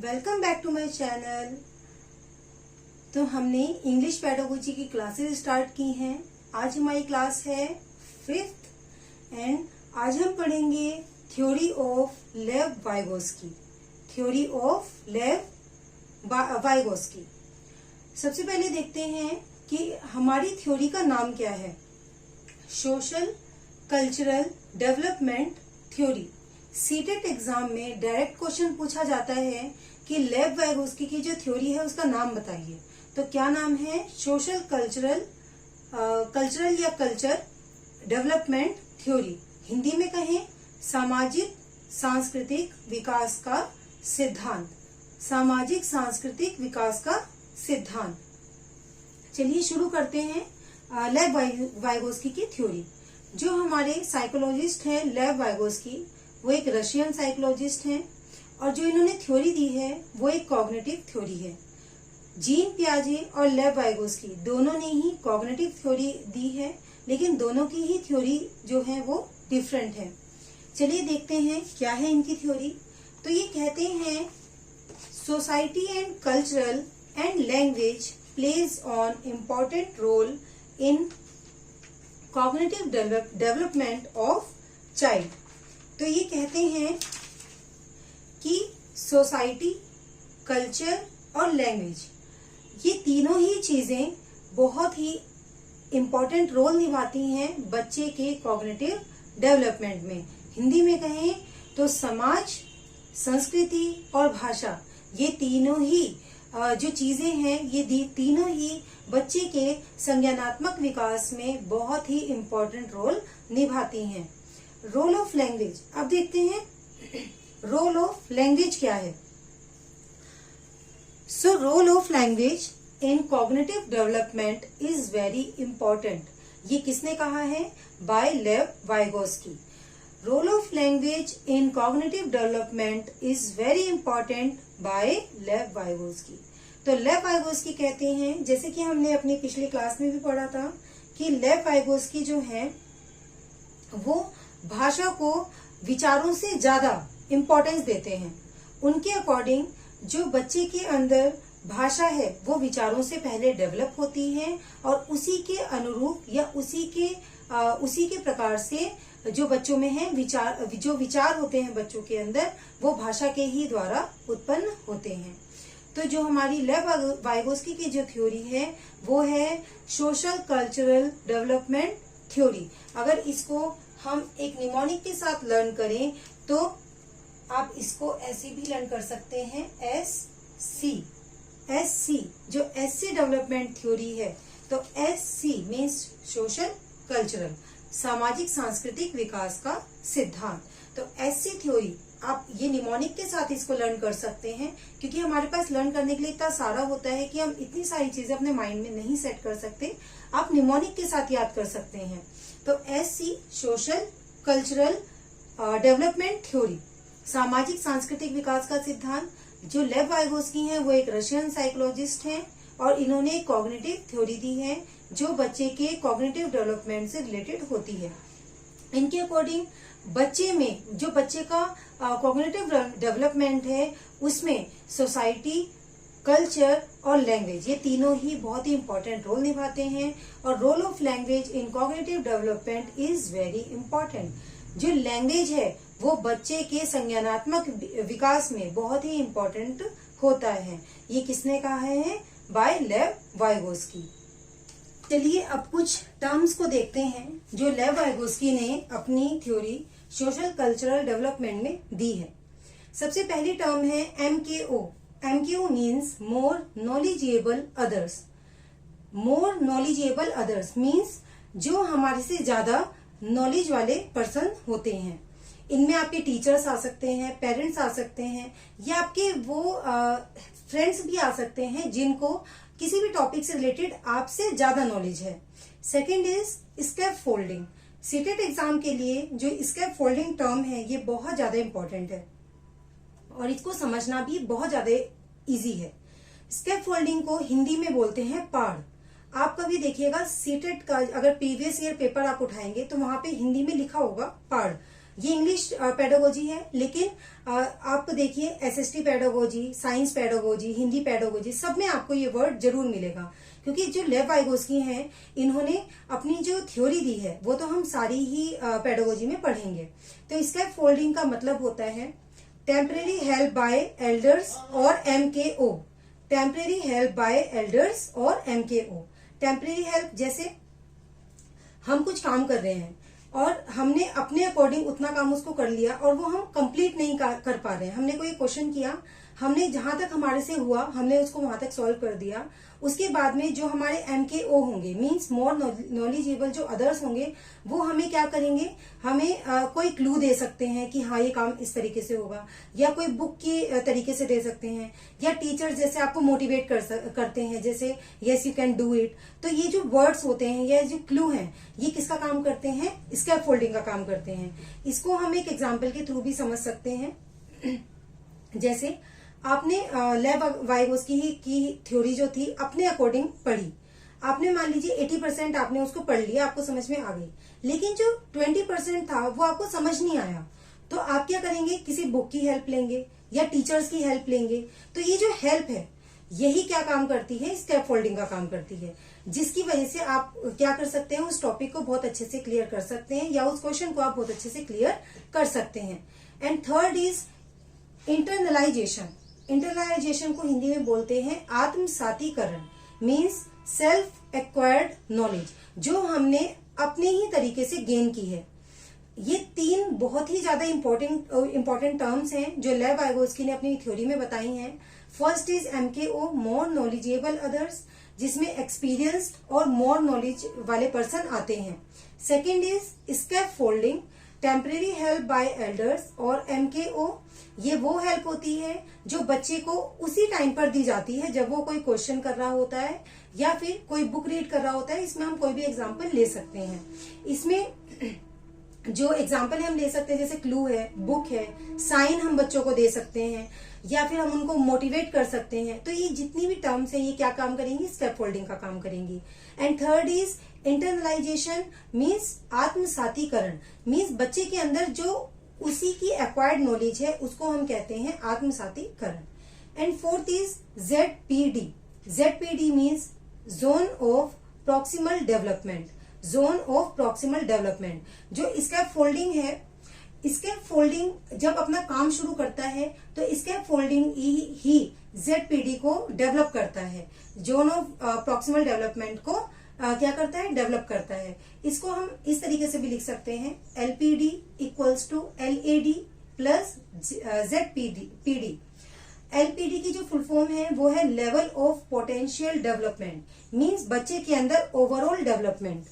Welcome back to my channel. तो हमने English pedagogy की क्लासेस स्टार्ट की हैं। आज हमारी क्लास है 5th एंड आज हम पढ़ेंगे थ्योरी ऑफ लेव वाइगोस्की। थ्योरी ऑफ लेव वाइगोस्की। सबसे पहले देखते हैं कि हमारी थ्योरी का नाम क्या है। Social cultural development theory. CTET exam में डायरेक्ट क्वेश्चन पूछा जाता है कि लेव वाइगोस्की की जो थ्योरी है उसका नाम बताइए। तो क्या नाम है? सोशल कल्चरल या कल्चर डेवलपमेंट थ्योरी। हिंदी में कहें सामाजिक सांस्कृतिक विकास का सिद्धांत। सामाजिक सांस्कृतिक विकास का सिद्धांत। चलिए शुरू करते हैं लेव वाइगोस्की की थ्योरी। जो हमारे साइकोलॉजिस्ट हैं लेव वाइगोस्की, वो एक रशियन साइकोलॉजिस्ट हैं और जो इन्होंने थ्योरी दी है वो एक कॉग्निटिव थ्योरी है। जीन पियाजे और लेव वाइगोस्की दोनों ने ही कॉग्निटिव थ्योरी दी है, लेकिन दोनों की ही थ्योरी जो है वो डिफरेंट है। चलिए देखते हैं क्या है इनकी थ्योरी। तो ये कहते हैं society and cultural and language plays on important role in cognitive development of child. तो ये कहते हैं कि सोसाइटी, कल्चर और लैंग्वेज ये तीनों ही चीजें बहुत ही इम्पोर्टेंट रोल निभाती हैं बच्चे के कॉग्निटिव डेवलपमेंट में। हिंदी में कहें तो समाज, संस्कृति और भाषा ये तीनों ही जो चीजें हैं ये तीनों ही बच्चे के संज्ञानात्मक विकास में बहुत ही इम्पोर्टेंट रोल निभाती हैं। Role of language. अब देखते हैं रोल ऑफ लैंग्वेज क्या है। So role of language in cognitive development is very important. ये किसने कहा है? By Lev Vygotsky. Role of language in cognitive development is very important by Lev Vygotsky. तो लेव वाइगोस्की कहते हैं, जैसे कि हमने अपनी पिछली क्लास में भी पढ़ा था, कि लेव वाइगोस्की जो है वो भाषा को विचारों से ज्यादा इम्पोर्टेंस देते हैं। उनके अकॉर्डिंग जो बच्चे के अंदर भाषा है वो विचारों से पहले डेवलप होती है और उसी के अनुरूप या उसी के प्रकार से जो बच्चों में है जो विचार होते हैं बच्चों के अंदर वो भाषा के ही द्वारा उत्पन्न होते हैं। तो जो हमारी लेव वाइगोस्की की जो थ्योरी है वो है सोशल कल्चरल डेवलपमेंट थ्योरी। अगर इसको हम एक निमोनिक के साथ लर्न करें तो आप इसको ऐसे भी लर्न कर सकते हैं, SC जो SC डेवलपमेंट थ्योरी है। तो SC मीन्स सोशल कल्चरल, सामाजिक सांस्कृतिक विकास का सिद्धांत। तो SC थ्योरी आप ये निमोनिक के साथ इसको लर्न कर सकते हैं, क्योंकि हमारे पास लर्न करने के लिए इतना सारा होता है कि हम इतनी सारी चीजें अपने माइंड में नहीं सेट कर सकते। आप निमोनिक के साथ याद कर सकते हैं। तो SC social cultural development theory, सामाजिक सांस्कृतिक विकास का सिद्धांत। जो लेव वाइगोस्की हैं वो एक रशियन साइकोलॉजिस्ट हैं और इन्होंने कॉग्निटिव थ्योरी दी है जो बच्चे के कॉग्निटिव डेवलपमेंट से रिलेटेड होती है। इनके अकॉर्डिंग बच्चे में जो बच्चे का कॉग्निटिव डेवलपमेंट है उसमें सोसाइटी, कल्चर और लैंग्वेज ये तीनों ही बहुत ही इंपॉर्टेंट रोल निभाते हैं। और role of language in cognitive development is very important. जो लैंग्वेज है वो बच्चे के संज्ञानात्मक विकास में बहुत ही इंपॉर्टेंट होता है। ये किसने कहा है? By Lev Vygotsky. चलिए अब कुछ टर्म्स को देखते हैं जो लेव वाइगोस्की ने अपनी थ्योरी सोशल कल्चरल डेवलपमेंट में दी है। सबसे पहली टर्म है MKO। MKO means more knowledgeable others. मोर नॉलेजेबल अदर्स मीन्स जो हमारे से ज्यादा नॉलेज वाले पर्सन होते हैं। इनमें आपके टीचर्स आ सकते हैं, पेरेंट्स आ सकते हैं या आपके वो फ्रेंड्स भी आ सकते हैं जिनको किसी भी टॉपिक से रिलेटेड आपसे ज्यादा नॉलेज है। Second is scaffolding. CTET exam के लिए जो स्केप फोल्डिंग टर्म है ये बहुत ज्यादा इंपॉर्टेंट है और इसको समझना भी बहुत ज्यादा इजी है। स्केप फोल्डिंग को हिंदी में बोलते हैं पाड़। आप कभी देखिएगा सीटेट का अगर प्रीवियस ईयर पेपर आप उठाएंगे तो वहां पे हिंदी में लिखा होगा पाड़। ये इंग्लिश पेडागोजी है, लेकिन आप देखिए SST pedagogy, science pedagogy, Hindi pedagogy, सब में आपको ये वर्ड जरूर मिलेगा। क्योंकि जो लेव वाइगोस्की हैं, इन्होंने अपनी जो थ्योरी दी है वो तो हम सारी ही पेडागोजी में पढ़ेंगे। तो स्कैफ फोल्डिंग का मतलब होता है टेम्परेरी हेल्प बाय एल्डर्स और MKO। Temporary help by elders और MKO। टेम्परेरी हेल्प, जैसे हम कुछ काम कर रहे हैं और हमने अपने अकॉर्डिंग उतना काम उसको कर लिया और वो हम कंप्लीट नहीं कर पा रहे हैं। हमने कोई क्वेश्चन किया, हमने जहां तक हमारे से हुआ हमने उसको वहां तक सॉल्व कर दिया। उसके बाद में जो हमारे MKO होंगे, मींस मोर नॉलेजेबल जो अदर्स होंगे, वो हमें क्या करेंगे, हमें कोई क्लू दे सकते हैं कि हाँ ये काम इस तरीके से होगा, या कोई बुक के तरीके से दे सकते हैं, या टीचर्स जैसे आपको मोटिवेट करते हैं, जैसे yes you can do it. तो ये जो वर्ड्स होते हैं या जो क्लू हैं, ये किसका काम करते हैं, स्कैफ फोल्डिंग का काम करते हैं। इसको हम एक एग्जाम्पल के थ्रू भी समझ सकते हैं। जैसे आपने लेव वाइगोस्की की थ्योरी जो थी अपने अकॉर्डिंग पढ़ी, आपने मान लीजिए 80% आपने उसको पढ़ लिया, आपको समझ में आ गई, लेकिन जो 20% था वो आपको समझ नहीं आया, तो आप क्या करेंगे, किसी बुक की हेल्प लेंगे या टीचर्स की हेल्प लेंगे। तो ये जो हेल्प है यही क्या काम करती है, स्कैफ फोल्डिंग का काम करती है, जिसकी वजह से आप क्या कर सकते हैं, उस टॉपिक को बहुत अच्छे से क्लियर कर सकते हैं या उस क्वेश्चन को आप बहुत अच्छे से क्लियर कर सकते हैं। And third is internalisation. Internalisation को हिंदी में बोलते हैं आत्मसातीकरण, मीन्स सेल्फ एक्वायर्ड नॉलेज, जो हमने अपने ही तरीके से गेन की है। ये 3 बहुत ही ज्यादा इंपॉर्टेंट टर्म्स हैं जो लेव वाइगोस्की ने अपनी थ्योरी में बताई हैं। First is MKO, more knowledgeable others, जिसमें एक्सपीरियंस्ड और मोर नॉलेज वाले पर्सन आते हैं। Second is scaffolding, temporary help by elders और MKO, ये वो हेल्प होती है जो बच्चे को उसी टाइम पर दी जाती है जब वो कोई क्वेश्चन कर रहा होता है या फिर कोई बुक रीड कर रहा होता है। इसमें हम कोई भी एग्जांपल ले सकते हैं। इसमें जो एग्जाम्पल हम ले सकते हैं जैसे क्लू है, बुक है, साइन हम बच्चों को दे सकते हैं, या फिर हम उनको मोटिवेट कर सकते हैं। तो ये जितनी भी टर्म्स हैं ये क्या काम करेंगी, स्कैफ फोल्डिंग का काम करेंगी। And third is internalization, means आत्मसातीकरण, मीन्स बच्चे के अंदर जो उसी की एक्वायर्ड नॉलेज है उसको हम कहते हैं आत्मसातीकरण। And fourth is ZPD। ZPD means zone of proximal development. Zone of proximal development, जो स्कैफ फोल्डिंग है, स्कैफ फोल्डिंग जब अपना काम शुरू करता है तो स्कैफ फोल्डिंग ही ZPD को डेवलप करता है, जोन ऑफ प्रॉक्सिमल डेवलपमेंट को क्या करता है, डेवलप करता है। इसको हम इस तरीके से भी लिख सकते हैं, LPD equals to LAD plus ZPD। LPD की जो फुल फॉर्म है वो है level of potential development, means बच्चे के अंदर ओवरऑल डेवलपमेंट।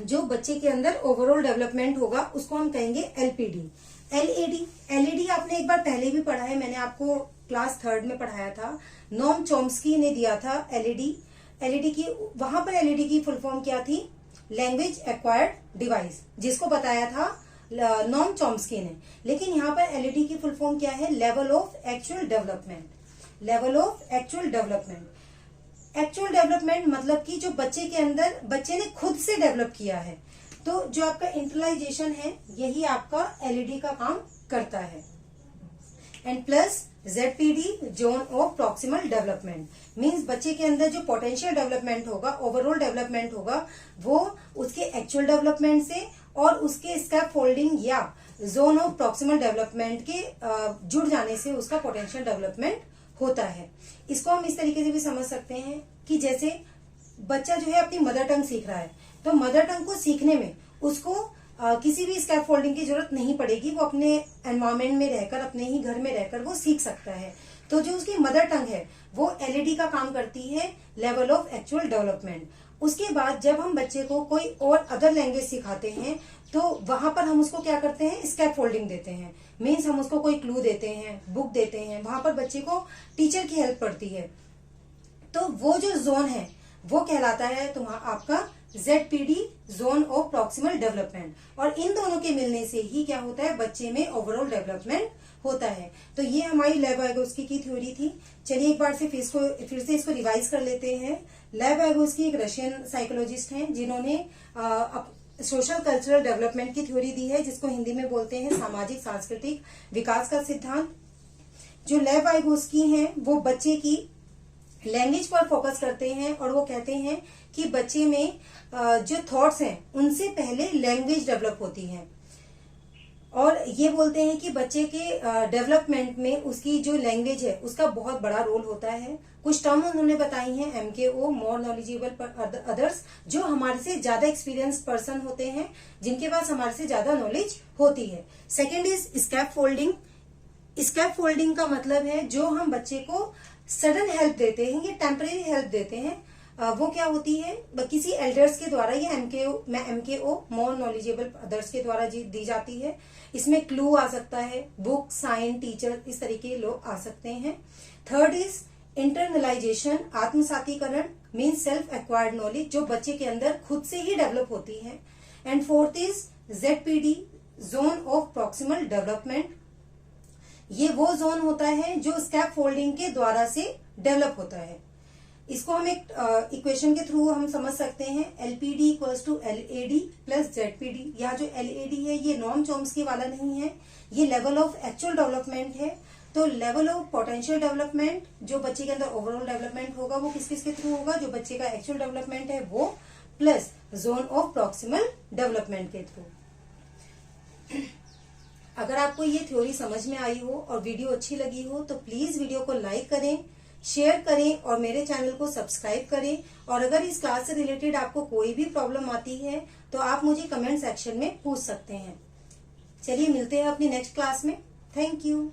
जो बच्चे के अंदर ओवरऑल डेवलपमेंट होगा उसको हम कहेंगे LPD। LAD आपने एक बार पहले भी पढ़ा है, मैंने आपको क्लास 3rd में पढ़ाया था। नोम चॉम्स्की ने दिया था LAD की, वहां पर LAD की फुल फॉर्म क्या थी, लैंग्वेज एक्वायर्ड डिवाइस, जिसको बताया था नोम चॉम्स्की ने। लेकिन यहाँ पर LAD की फुल फॉर्म क्या है, level of actual development. Level of actual development, actual development मतलब कि जो बच्चे के अंदर बच्चे ने खुद से डेवलप किया है। तो जो आपका इंटरनलाइजेशन है यही आपका LAD का काम करता है। And plus ZPD, zone of proximal development, means बच्चे के अंदर जो पोटेंशियल डेवलपमेंट होगा, ओवरऑल डेवलपमेंट होगा, वो उसके एक्चुअल डेवलपमेंट से और उसके स्कैफ फोल्डिंग या जोन ऑफ प्रॉक्सिमल डेवलपमेंट के जुड़ जाने से उसका पोटेंशियल डेवलपमेंट होता है। इसको हम इस तरीके से भी समझ सकते हैं कि जैसे बच्चा जो है अपनी मदर टंग सीख रहा है, तो मदर टंग को सीखने में उसको किसी भी स्कैफ फोल्डिंग की जरूरत नहीं पड़ेगी, वो अपने एनवायरमेंट में रहकर, अपने ही घर में रहकर वो सीख सकता है। तो जो उसकी मदर टंग है वो LAD का काम करती है, लेवल ऑफ एक्चुअल डेवलपमेंट। उसके बाद जब हम बच्चे को कोई और अदर लैंग्वेज सिखाते हैं तो वहां पर हम उसको क्या करते हैं, स्कैफ फोल्डिंग देते हैं, मीन्स हम उसको कोई क्लू देते हैं, बुक देते हैं, वहां पर बच्चे को टीचर की हेल्प पड़ती है। तो वो जो जोन है वो कहलाता है तुम्हारा आपका ZPD, zone of proximal development. और इन दोनों के मिलने से ही क्या होता है, बच्चे में ओवरऑल डेवलपमेंट होता है। तो ये हमारी लेव वाइगोस्की की थ्योरी थी। चलिए एक बार से फिर से इसको रिवाइज कर लेते हैं। लेव वाइगोस्की एक रशियन साइकोलॉजिस्ट हैं जिन्होंने सोशल कल्चरल डेवलपमेंट की थ्योरी दी है, जिसको हिंदी में बोलते हैं सामाजिक सांस्कृतिक विकास का सिद्धांत। जो लेव वाइगोस्की हैं वो बच्चे की लैंग्वेज पर फोकस करते हैं और वो कहते हैं कि बच्चे में जो थॉट्स हैं उनसे पहले लैंग्वेज डेवलप होती है, और ये बोलते हैं कि बच्चे के डेवलपमेंट में उसकी जो लैंग्वेज है उसका बहुत बड़ा रोल होता है। कुछ टर्म उन्होंने बताई हैं, MKO मोर नॉलेजेबल अदर्स, जो हमारे से ज्यादा एक्सपीरियंस्ड पर्सन होते हैं, जिनके पास हमारे से ज्यादा नॉलेज होती है। Second is scaffolding. Scaffolding का मतलब है जो हम बच्चे को सडन हेल्प देते हैं या टेम्परेरी हेल्प देते हैं, वो क्या होती है, किसी एल्डर्स के द्वारा या MKO मोर नॉलेजेबल अदर्स के द्वारा दी जाती है। इसमें क्लू आ सकता है, बुक, साइन, टीचर, इस तरीके के लोग आ सकते हैं। थर्ड इज इंटरनलाइजेशन, आत्मसातीकरण, मीन सेल्फ एक्वायर्ड नॉलेज, जो बच्चे के अंदर खुद से ही डेवलप होती है। And fourth is ZPD, zone of proximal development. ये वो जोन होता है जो स्कैप फोल्डिंग के द्वारा से डेवलप होता है। इसको हम एक इक्वेशन के थ्रू हम समझ सकते हैं, LPD = LAD + ZPD। यहाँ जो LAD है ये नॉर्म चॉम्स्की वाला नहीं है, ये लेवल ऑफ एक्चुअल डेवलपमेंट है। तो लेवल ऑफ पोटेंशियल डेवलपमेंट, जो बच्चे के अंदर ओवरऑल डेवलपमेंट होगा वो किस किस के थ्रू होगा, जो बच्चे का एक्चुअल डेवलपमेंट है वो, plus zone of proximal development के थ्रू। अगर आपको ये थ्योरी समझ में आई हो और वीडियो अच्छी लगी हो तो प्लीज वीडियो को लाइक करें, शेयर करें और मेरे चैनल को सब्सक्राइब करें। और अगर इस क्लास से रिलेटेड आपको कोई भी प्रॉब्लम आती है तो आप मुझे कमेंट सेक्शन में पूछ सकते हैं। चलिए मिलते हैं अपनी नेक्स्ट क्लास में। Thank you.